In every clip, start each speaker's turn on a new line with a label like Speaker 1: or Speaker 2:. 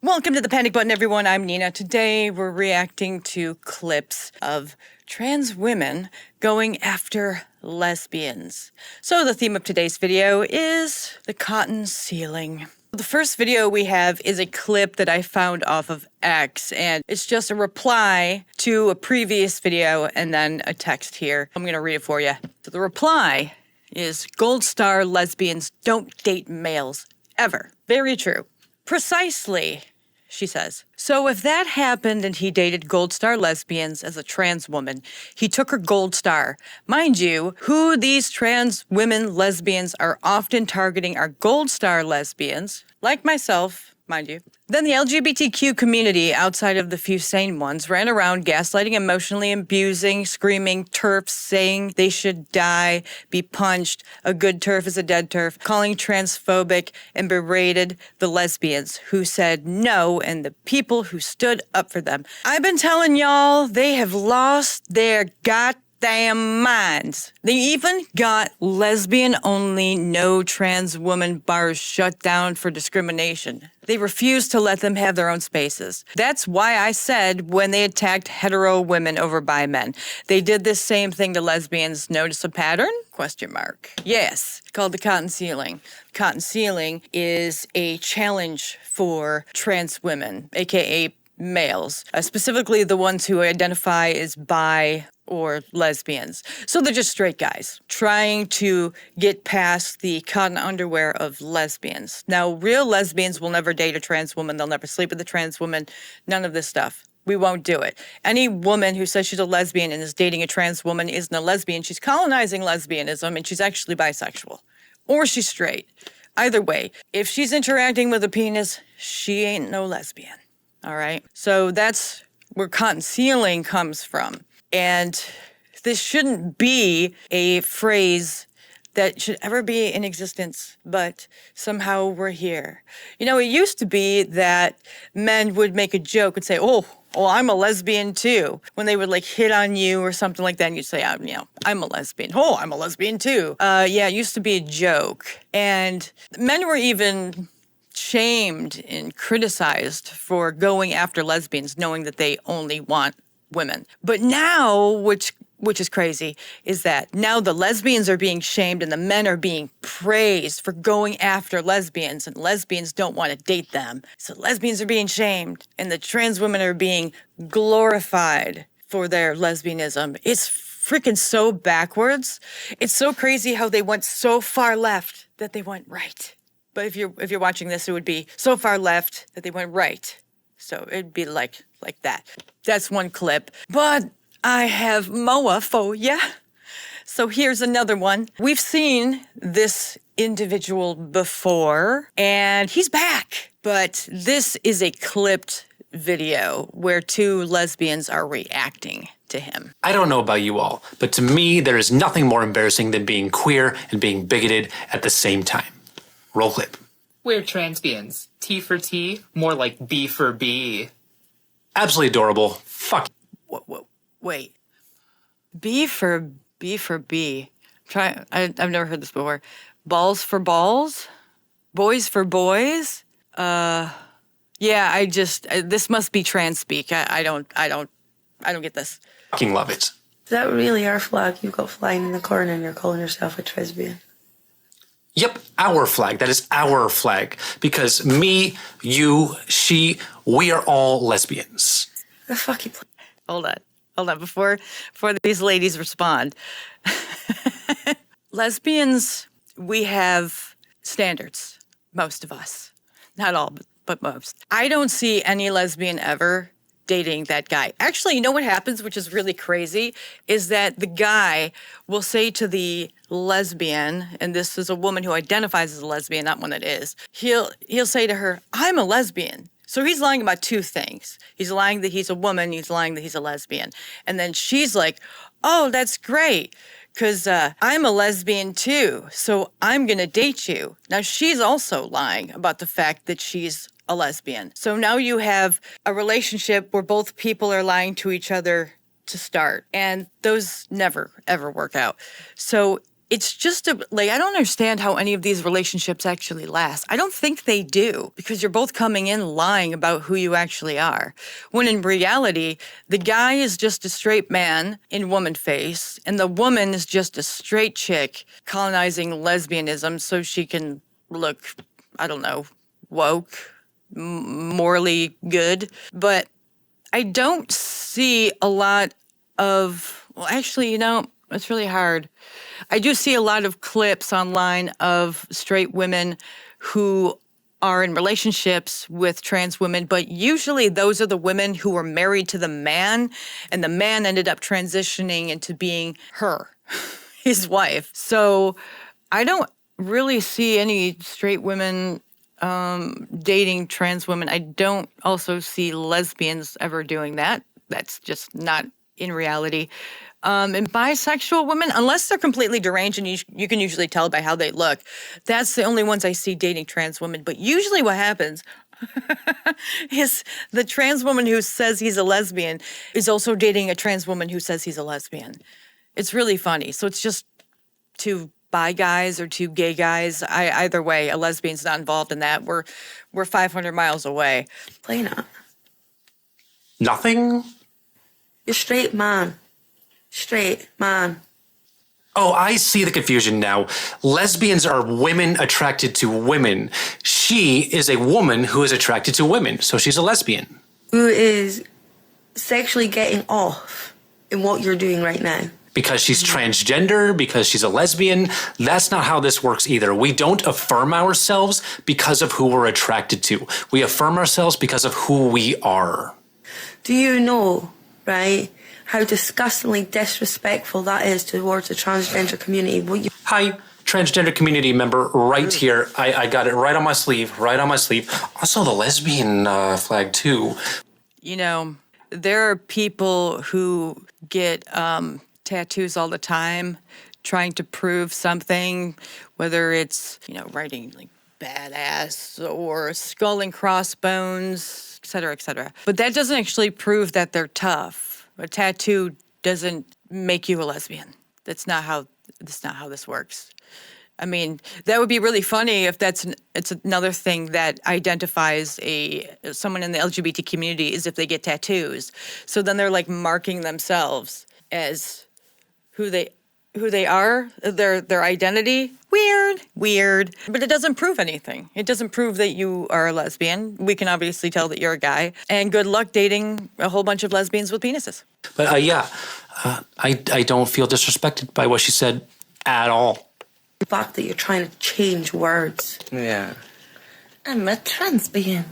Speaker 1: Welcome to the Panic Button, everyone. I'm Nina. Today we're reacting to clips of trans women going after lesbians. So the theme of today's video is the cotton ceiling. The first video we have is a clip that I found off of X, and it's just a reply to a previous video and then a text here. I'm going to read it for you. So the reply is, "Gold star lesbians don't date males, ever." Very true. Precisely, she says. So if that happened and he dated gold star lesbians as a trans woman, he took her gold star. Mind you, who these trans women lesbians are often targeting are gold star lesbians, like myself, mind you. Then the LGBTQ community, outside of the few sane ones, ran around gaslighting, emotionally abusing, screaming TERFs, saying they should die, be punched, a good TERF is a dead TERF, calling transphobic, and berated the lesbians who said no and the people who stood up for them. I've been telling y'all, they have lost their goddamn minds. They even got lesbian-only, no trans woman bars shut down for discrimination. They refuse to let them have their own spaces. That's why I said when they attacked hetero women over bi men. They did this same thing to lesbians. Notice a pattern? Question mark. Yes, called the cotton ceiling. Cotton ceiling is a challenge for trans women, aka males, specifically the ones who identify as bi or lesbians. So they're just straight guys trying to get past the cotton underwear of lesbians. Now, real lesbians will never date a trans woman. They'll never sleep with a trans woman. None of this stuff. We won't do it. Any woman who says she's a lesbian and is dating a trans woman isn't a lesbian. She's colonizing lesbianism, and she's actually bisexual. Or she's straight. Either way, if she's interacting with a penis, she ain't no lesbian. All right? So that's where cotton ceiling comes from. And this shouldn't be a phrase that should ever be in existence, but somehow we're here. You know, it used to be that men would make a joke and say, oh, I'm a lesbian too. When they would like hit on you or something like that, and you'd say, I'm a lesbian. Oh, I'm a lesbian too. Yeah, it used to be a joke. And men were even shamed and criticized for going after lesbians, knowing that they only want women. But now, which is crazy, is that now the lesbians are being shamed and the men are being praised for going after lesbians, and lesbians don't want to date them. So lesbians are being shamed and the trans women are being glorified for their lesbianism. It's freaking so backwards. It's so crazy how they went so far left that they went right. But if you're watching this, it would be so far left that they went right. So it'd be like that. That's one clip. But I have Moa for ya. So here's another one. We've seen this individual before, and he's back. But this is a clipped video where two lesbians are reacting to him.
Speaker 2: I don't know about you all, but to me, there is nothing more embarrassing than being queer and being bigoted at the same time. Roll clip.
Speaker 3: We're transbians. T for T, more like B for B.
Speaker 2: Absolutely adorable. Fuck.
Speaker 1: Wait. B for B. I've never heard this before. Balls for balls? Boys for boys? Yeah, this must be trans speak. I don't get this.
Speaker 2: Fucking love it.
Speaker 4: Is that really our flag you go flying in the corner and you're calling yourself a transbian?
Speaker 2: Yep, our flag. That is our flag. Because me, you, she, we are all lesbians.
Speaker 4: The fuck you
Speaker 1: Hold on. Before these ladies respond. Lesbians, we have standards. Most of us. Not all, but most. I don't see any lesbian ever dating that guy. Actually, you know what happens, which is really crazy, is that the guy will say to the lesbian, and this is a woman who identifies as a lesbian, not one that is, he'll say to her, I'm a lesbian. So he's lying about two things. He's lying that he's a woman, he's lying that he's a lesbian. And then she's like, oh, that's great, because I'm a lesbian too, so I'm going to date you. Now, she's also lying about the fact that she's a lesbian. So now you have a relationship where both people are lying to each other to start. And those never, ever work out. So it's just I don't understand how any of these relationships actually last. I don't think they do, because you're both coming in lying about who you actually are. When in reality, the guy is just a straight man in woman face, and the woman is just a straight chick colonizing lesbianism so she can look, I don't know, woke, morally good. But I don't see a lot of, well, actually, it's really hard. I do see a lot of clips online of straight women who are in relationships with trans women, but usually those are the women who were married to the man, and the man ended up transitioning into being her, his wife. So I don't really see any straight women dating trans women. I don't also see lesbians ever doing that. That's just not in reality. And bisexual women, unless they're completely deranged, and you can usually tell by how they look, that's the only ones I see dating trans women. But usually what happens is the trans woman who says he's a lesbian is also dating a trans woman who says he's a lesbian. It's really funny. So it's just two bi guys or two gay guys. Either way, a lesbian's not involved in that. We're 500 miles away.
Speaker 4: Play not.
Speaker 2: Nothing?
Speaker 4: You're straight man. Straight man.
Speaker 2: Oh, I see the confusion now. Lesbians are women attracted to women. She is a woman who is attracted to women, so she's a lesbian.
Speaker 4: Who is sexually getting off in what you're doing right now.
Speaker 2: Because she's transgender, because she's a lesbian. That's not how this works either. We don't affirm ourselves because of who we're attracted to. We affirm ourselves because of who we are.
Speaker 4: Do you know, right, how disgustingly disrespectful that is towards the transgender community?
Speaker 2: Hi, transgender community member, right here. I got it right on my sleeve, right on my sleeve. Also the lesbian flag too.
Speaker 1: There are people who get tattoos all the time trying to prove something, whether it's, writing like badass or skull and crossbones, et cetera, et cetera. But that doesn't actually prove that they're tough. A tattoo doesn't make you a lesbian. That's not how this works. I mean, that would be really funny if it's another thing that identifies someone in the LGBT community is if they get tattoos. So then they're like marking themselves as who they are, their identity. Weird. But it doesn't prove anything. It doesn't prove that you are a lesbian. We can obviously tell that you're a guy. And good luck dating a whole bunch of lesbians with penises.
Speaker 2: But I don't feel disrespected by what she said at all.
Speaker 4: The fact that you're trying to change words.
Speaker 3: Yeah.
Speaker 4: I'm a transbian.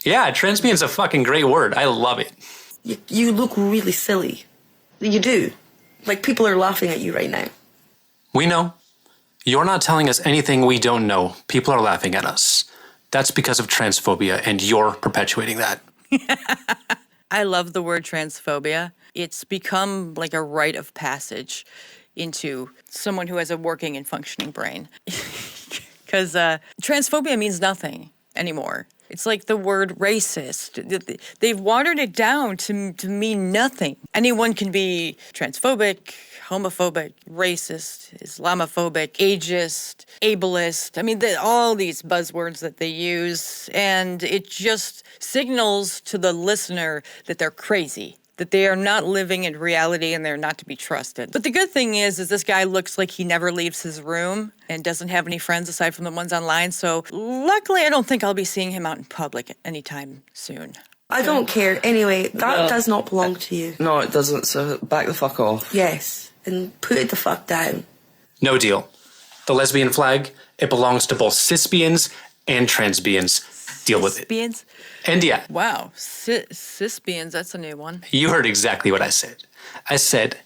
Speaker 2: Yeah, transbian's a fucking great word. I love it.
Speaker 4: You look really silly. You do. Like, people are laughing at you right now.
Speaker 2: We know. You're not telling us anything we don't know. People are laughing at us. That's because of transphobia, and you're perpetuating that.
Speaker 1: I love the word transphobia. It's become like a rite of passage into someone who has a working and functioning brain. Because transphobia means nothing anymore. It's like the word racist. They've watered it down to mean nothing. Anyone can be transphobic, homophobic, racist, Islamophobic, ageist, ableist. I mean, all these buzzwords that they use, and it just signals to the listener that they're crazy, that they are not living in reality and they're not to be trusted. But the good thing is this guy looks like he never leaves his room and doesn't have any friends aside from the ones online. So luckily, I don't think I'll be seeing him out in public anytime soon.
Speaker 4: I don't care. Anyway, that does not belong to you.
Speaker 3: No, it doesn't, so back the fuck off.
Speaker 4: Yes, and put it the fuck down.
Speaker 2: No deal. The lesbian flag, it belongs to both cisbians and transbians. Deal with it.
Speaker 1: Lesbians?
Speaker 2: And yeah.
Speaker 1: Wow, cisbians, that's a new one.
Speaker 2: You heard exactly what I said. I said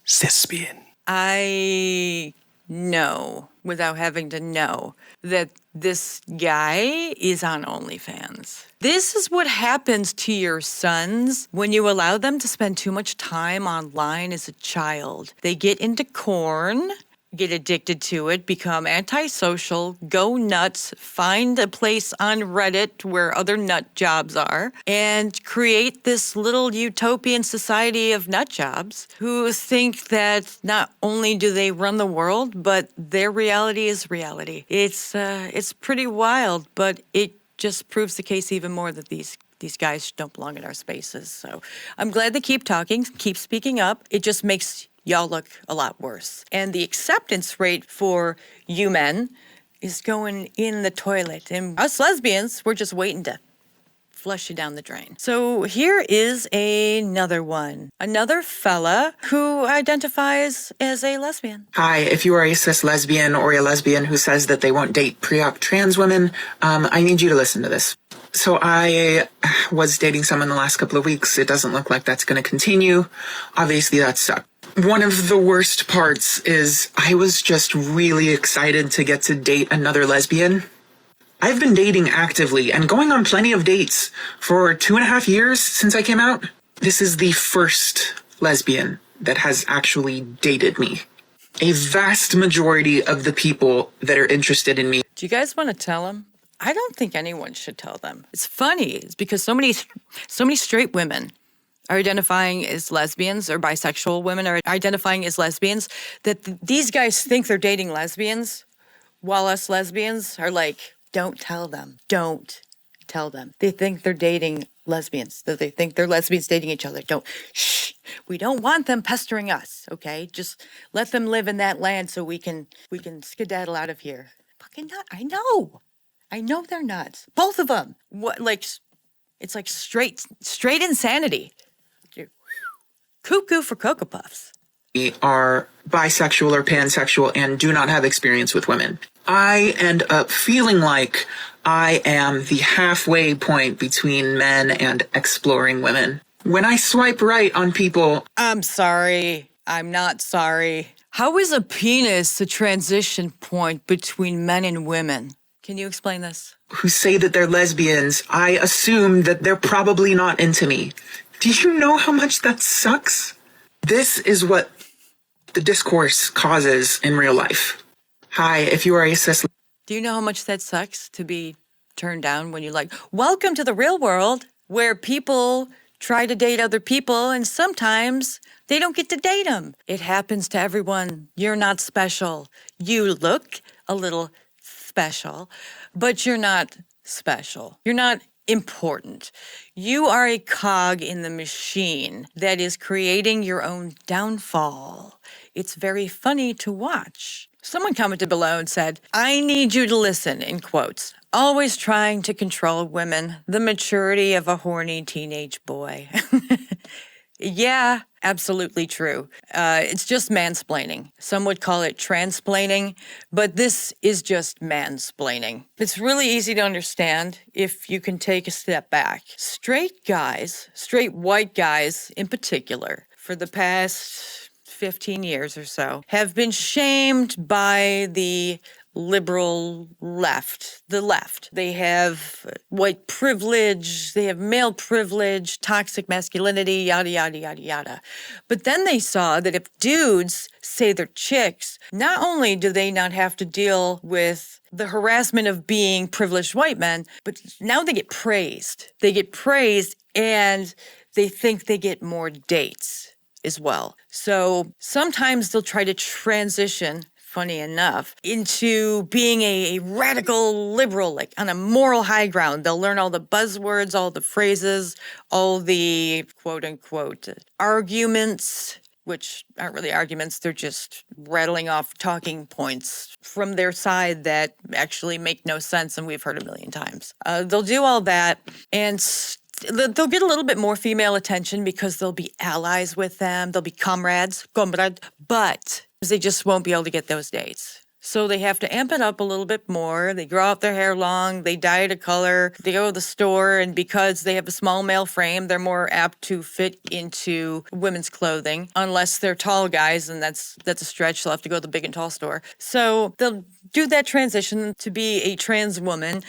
Speaker 2: cisbian.
Speaker 1: I know, without having to know, that this guy is on OnlyFans. This is what happens to your sons when you allow them to spend too much time online as a child. They get into corn, get addicted to it, become antisocial, go nuts, find a place on Reddit where other nut jobs are, and create this little utopian society of nut jobs who think that not only do they run the world, but their reality is reality. It's pretty wild, but it just proves the case even more that these guys don't belong in our spaces. So I'm glad they keep talking, keep speaking up. It just makes y'all look a lot worse. And the acceptance rate for you men is going in the toilet. And us lesbians, we're just waiting to flush you down the drain. So here is another one. Another fella who identifies as a lesbian.
Speaker 5: Hi, if you are a cis lesbian or a lesbian who says that they won't date pre-op trans women, I need you to listen to this. So I was dating someone the last couple of weeks. It doesn't look like that's going to continue. Obviously, that sucked. One of the worst parts is I was just really excited to get to date another lesbian. I've been dating actively and going on plenty of dates for 2.5 years since I came out. This is the first lesbian that has actually dated me. A vast majority of the people that are interested in me.
Speaker 1: Do you guys want to tell them? I don't think anyone should tell them. It's funny. It's because so many straight women are identifying as lesbians, or bisexual women are identifying as lesbians, that these guys think they're dating lesbians, while us lesbians are like, don't tell them. Don't tell them. They think they're dating lesbians. They think they're lesbians dating each other. Don't. Shh. We don't want them pestering us, okay? Just let them live in that land so we can skedaddle out of here. Fucking nut. I know they're nuts. Both of them. What, like, it's like straight insanity. Cuckoo for Cocoa Puffs.
Speaker 5: Are bisexual or pansexual and do not have experience with women. I end up feeling like I am the halfway point between men and exploring women. When I swipe right on people...
Speaker 1: I'm sorry. I'm not sorry. How is a penis a transition point between men and women? Can you explain this?
Speaker 5: Who say that they're lesbians, I assume that they're probably not into me. Do you know how much that sucks? This is what the discourse causes in real life. Hi, if you are a cis...
Speaker 1: Do you know how much that sucks to be turned down when you're like, welcome to the real world, where people try to date other people and sometimes they don't get to date them. It happens to everyone. You're not special. You look a little special, but you're not special. You're not important. You are a cog in the machine that is creating your own downfall. It's very funny to watch. Someone commented below and said, I need you to listen, in quotes. Always trying to control women, the maturity of a horny teenage boy. Yeah, absolutely true. It's just mansplaining. Some would call it transplaining, but this is just mansplaining. It's really easy to understand if you can take a step back. Straight guys, straight white guys in particular, for the past 15 years or so, have been shamed by the liberal left, the left. They have white privilege, they have male privilege, toxic masculinity, yada, yada, yada, yada. But then they saw that if dudes say they're chicks, not only do they not have to deal with the harassment of being privileged white men, but now they get praised. They get praised and they think they get more dates as well. So sometimes they'll try to transition, funny enough, into being a radical liberal, like on a moral high ground. They'll learn all the buzzwords, all the phrases, all the quote unquote arguments, which aren't really arguments. They're just rattling off talking points from their side that actually make no sense and we've heard a million times. They'll do all that and they'll get a little bit more female attention because they'll be allies with them. They'll be comrades, but they just won't be able to get those dates. So they have to amp it up a little bit more. They grow out their hair long, they dye it a color, they go to the store, and because they have a small male frame, they're more apt to fit into women's clothing, unless they're tall guys, and that's a stretch. They'll have to go to the big and tall store. So they'll do that transition to be a trans woman,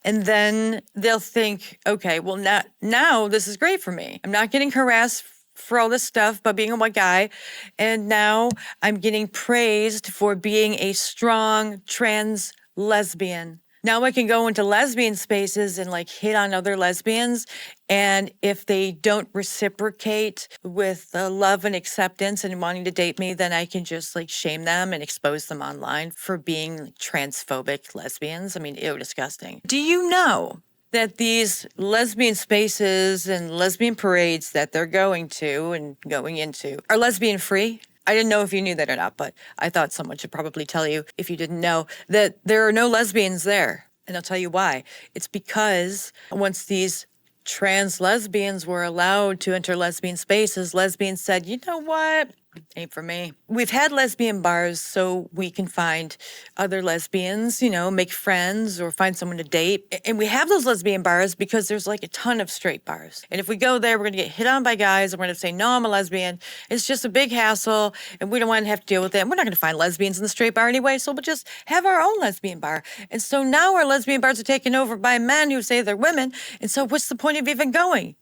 Speaker 1: and then they'll think, okay, well, now this is great for me. I'm not getting harassed for all this stuff about being a white guy. And now I'm getting praised for being a strong trans lesbian. Now I can go into lesbian spaces and like hit on other lesbians. And if they don't reciprocate with love and acceptance and wanting to date me, then I can just like shame them and expose them online for being like, transphobic lesbians. I mean, ew, disgusting. Do you know that these lesbian spaces and lesbian parades that they're going to and going into are lesbian free? I didn't know if you knew that or not, but I thought someone should probably tell you, if you didn't know, that there are no lesbians there. And I'll tell you why. It's because once these trans lesbians were allowed to enter lesbian spaces, lesbians said, you know what? Ain't for me. We've had lesbian bars so we can find other lesbians, you know, make friends or find someone to date. And we have those lesbian bars because there's like a ton of straight bars. And if we go there, we're going to get hit on by guys and we're going to say, no, I'm a lesbian. It's just a big hassle and we don't want to have to deal with it. And we're not going to find lesbians in the straight bar anyway, so we'll just have our own lesbian bar. And so now our lesbian bars are taken over by men who say they're women. And so what's the point of even going?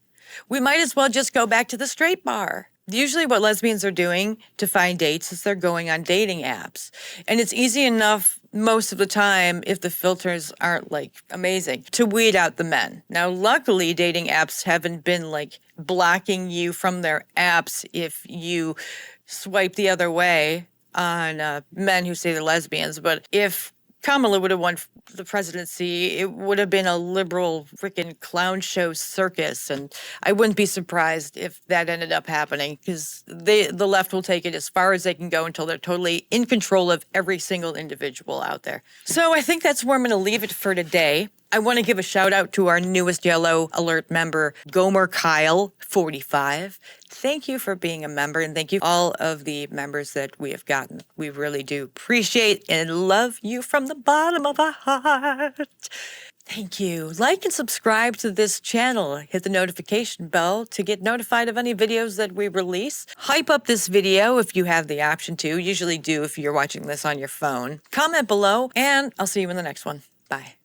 Speaker 1: We might as well just go back to the straight bar. Usually what lesbians are doing to find dates is they're going on dating apps. And it's easy enough most of the time, if the filters aren't like amazing, to weed out the men. Now, luckily, dating apps haven't been like blocking you from their apps if you swipe the other way on men who say they're lesbians. But if Kamala would have won the presidency, it would have been a liberal freaking clown show circus. And I wouldn't be surprised if that ended up happening because the left will take it as far as they can go until they're totally in control of every single individual out there. So I think that's where I'm going to leave it for today. I want to give a shout out to our newest Yellow Alert member, Gomer Kyle 45. Thank you for being a member, and thank you all of the members that we have gotten. We really do appreciate and love you from the bottom of our heart. Thank you. Like and subscribe to this channel. Hit the notification bell to get notified of any videos that we release. Hype up this video if you have the option to. Usually do if you're watching this on your phone. Comment below, and I'll see you in the next one. Bye.